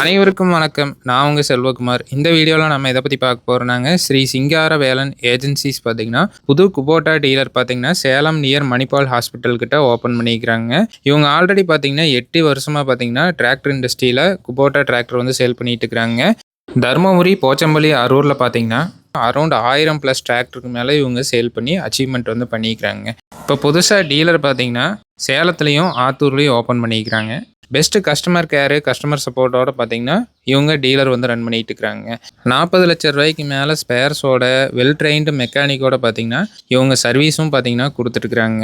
அனைவருக்கும் வணக்கம். நான் உங்கள் செல்வகுமார். இந்த வீடியோவில் நம்ம இதை பற்றி பார்க்க போகிறோம்னாங்க, ஸ்ரீ சிங்காரவேலன் ஏஜென்சிஸ் பார்த்தீங்கன்னா புது குபோட்டா டீலர் பார்த்தீங்கன்னா சேலம் நியர் மணிப்பால் ஹாஸ்பிட்டல் கிட்ட ஓப்பன் பண்ணிக்கிறாங்க. இவங்க ஆல்ரெடி பார்த்தீங்கன்னா 8 வருஷமாக பார்த்தீங்கன்னா டிராக்டர் இண்டஸ்ட்ரியில் குபோட்டா டிராக்டர் வந்து சேல் பண்ணிட்டு இருக்கிறாங்க. தருமபுரி, போச்சம்பள்ளி, அரூரில் பார்த்தீங்கன்னா அரௌண்ட் 1000+ டிராக்டருக்கு மேலே இவங்க சேல் பண்ணி அச்சீவ்மெண்ட் வந்து பண்ணிக்கிறாங்க. இப்போ புதுசாக டீலர் பார்த்தீங்கன்னா சேலத்துலேயும் ஆத்தூர்லேயும் ஓப்பன் பண்ணிக்கிறாங்க. பெஸ்ட்டு கஸ்டமர் கேரு, கஸ்டமர் சப்போர்ட்டோட பார்த்தீங்கன்னா இவங்க டீலர் வந்து ரன் பண்ணிட்டு இருக்கிறாங்க. 40 லட்சம் ரூபாய்க்கு மேலே ஸ்பேர்ஸோட வெல் ட்ரெயின்டு மெக்கானிக்கோட பார்த்தீங்கன்னா இவங்க சர்வீஸும் பார்த்தீங்கன்னா கொடுத்துட்ருக்குறாங்க.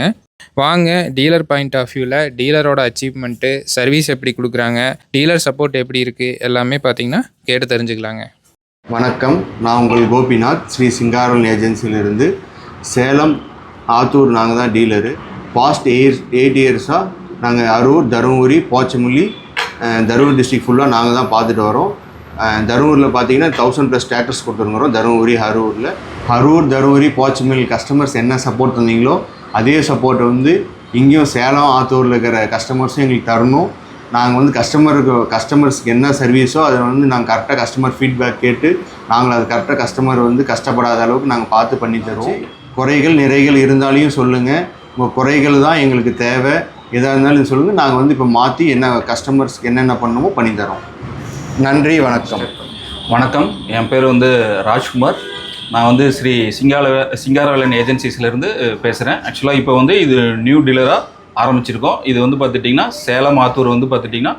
வாங்க டீலர் பாயிண்ட் ஆஃப் வியூவில் டீலரோட அச்சீவ்மெண்ட்டு, சர்வீஸ் எப்படி கொடுக்குறாங்க, டீலர் சப்போர்ட் எப்படி இருக்குது எல்லாமே பார்த்தீங்கன்னா கேட்டு தெரிஞ்சுக்கலாங்க. வணக்கம், நான் உங்கள் கோபிநாத், ஸ்ரீ சிங்காரவேலன் ஏஜென்சியிலிருந்து. சேலம், ஆத்தூர் நாங்கள் தான் டீலரு. பாஸ்ட் 8 இயர்ஸாக நாங்கள் அரூர், தருமபுரி, போச்சம்பள்ளி, தருமபுரி டிஸ்ட்ரிக்ட் ஃபுல்லாக நாங்கள் தான் பார்த்துட்டு வரோம். தருமபுரியில் பார்த்தீங்கன்னா 1000+ டிராக்டர்ஸ் கொடுத்துருக்குறோம். தருமபுரி, அரூர், தருமபுரி, போச்சம்பள்ளி கஸ்டமர்ஸ் என்ன சப்போர்ட் தந்தீங்களோ அதே சப்போர்ட்டை வந்து இங்கேயும் சேலம், ஆத்தூரில் இருக்கிற கஸ்டமர்ஸும் எங்களுக்கு தரணும். நாங்கள் வந்து கஸ்டமர்ஸ்க்கு என்ன சர்வீஸோ அதை வந்து நாங்கள் கரெக்டாக கஸ்டமர் ஃபீட்பேக் கேட்டு நாங்கள் அது கரெக்டாக கஸ்டமர் வந்து கஷ்டப்படாத அளவுக்கு நாங்கள் பார்த்து பண்ணி தருவோம். குறைகள் நிறைகள் இருந்தாலையும் சொல்லுங்கள். உங்கள் குறைகள் தான் எங்களுக்கு தேவை. எதாக இருந்தாலும் சொல்லுங்கள். நாங்கள் வந்து இப்போ மாற்றி என்ன கஸ்டமர்ஸ்க்கு என்னென்ன பண்ணணுமோ பண்ணித்தரோம். நன்றி, வணக்கம். வணக்கம், என் பேர் வந்து ராஜ்குமார். நான் வந்து ஸ்ரீ சிங்காரவேலன் ஏஜென்சிஸ்லேருந்து பேசுகிறேன். ஆக்சுவலாக இப்போ வந்து இது நியூ டீலராக ஆரம்பிச்சிருக்கோம். இது வந்து பார்த்துட்டிங்கன்னா சேலம், ஆத்தூர் வந்து பார்த்துட்டிங்கன்னா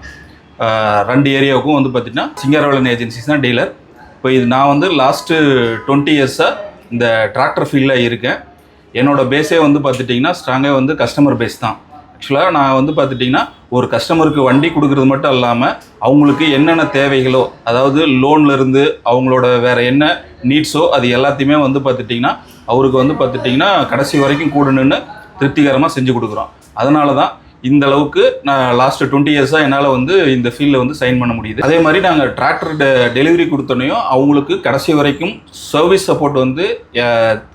2 ஏரியாவுக்கும் வந்து பார்த்திங்கன்னா சிங்காரவேலன் ஏஜென்சிஸ் தான் டீலர். இப்போ இது நான் வந்து லாஸ்ட்டு 20 இயர்ஸாக இந்த டிராக்டர் ஃபீல்டில் இருக்கேன். என்னோடய பேஸே வந்து பார்த்துட்டிங்கன்னா ஸ்ட்ராங்காக வந்து கஸ்டமர் பேஸ் தான். ஆக்சுவலாக நான் வந்து பார்த்துட்டிங்கன்னா ஒரு கஸ்டமருக்கு வண்டி கொடுக்குறது மட்டும் இல்லாமல் அவங்களுக்கு என்னென்ன தேவைகளோ, அதாவது லோன்லேருந்து அவங்களோட வேறு என்ன நீட்ஸோ அது எல்லாத்தையுமே வந்து பார்த்துட்டிங்கன்னா அவருக்கு வந்து பார்த்துட்டிங்கன்னா கடைசி வரைக்கும் கூட நின்று திருப்திகரமாக செஞ்சு கொடுக்குறோம். அதனால தான் இந்த அளவுக்கு நான் லாஸ்ட்டு 20 இயர்ஸாக என்னால் வந்து இந்த ஃபீல்டில் வந்து சைன் பண்ண முடியுது. அதே மாதிரி நாங்கள் டிராக்டர் டெலிவரி கொடுத்தோன்னையும் அவங்களுக்கு கடைசி வரைக்கும் சர்வீஸ் சப்போர்ட் வந்து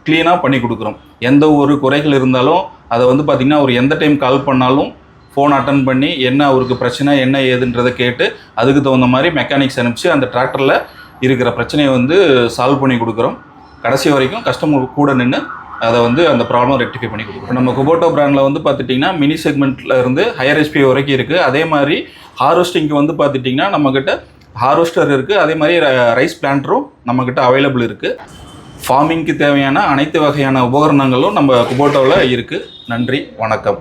க்ளீனாக பண்ணி கொடுக்குறோம். எந்த ஒரு குறைகள் இருந்தாலும் அதை வந்து பார்த்திங்கன்னா அவர் எந்த டைம் கால் பண்ணாலும் ஃபோன் அட்டன் பண்ணி என்ன அவருக்கு பிரச்சனை என்ன ஏதுன்றதை கேட்டு அதுக்கு தகுந்த மாதிரி மெக்கானிக்ஸ் அனுப்பிச்சு அந்த டிராக்டரில் இருக்கிற பிரச்சனையை வந்து சால்வ் பண்ணி கொடுக்குறோம். கடைசி வரைக்கும் கஸ்டமர் கூட நின்று அதை வந்து அந்த ப்ராப்ளம் ரெக்டிஃபை பண்ணி கொடுக்குறோம். நம்ம குபோட்டோ பிராண்டில் வந்து பார்த்துட்டிங்கன்னா மினி செக்மெண்ட்டில் இருந்து ஹையர் ஹெச்பி வரைக்கும் இருக்குது. அதே மாதிரி ஹார்வெஸ்டிங்க்கு வந்து பார்த்துட்டிங்கன்னா நம்மக்கிட்ட ஹார்வெஸ்டர் இருக்குது. அதே மாதிரி ரைஸ் பிளான்டரும் நம்மக்கிட்ட அவைலபிள் இருக்குது. ஃபார்மிங்க்கு தேவையான அனைத்து வகையான உபகரணங்களும் நம்ம குபோட்டோவில் இருக்குது. நன்றி, வணக்கம்.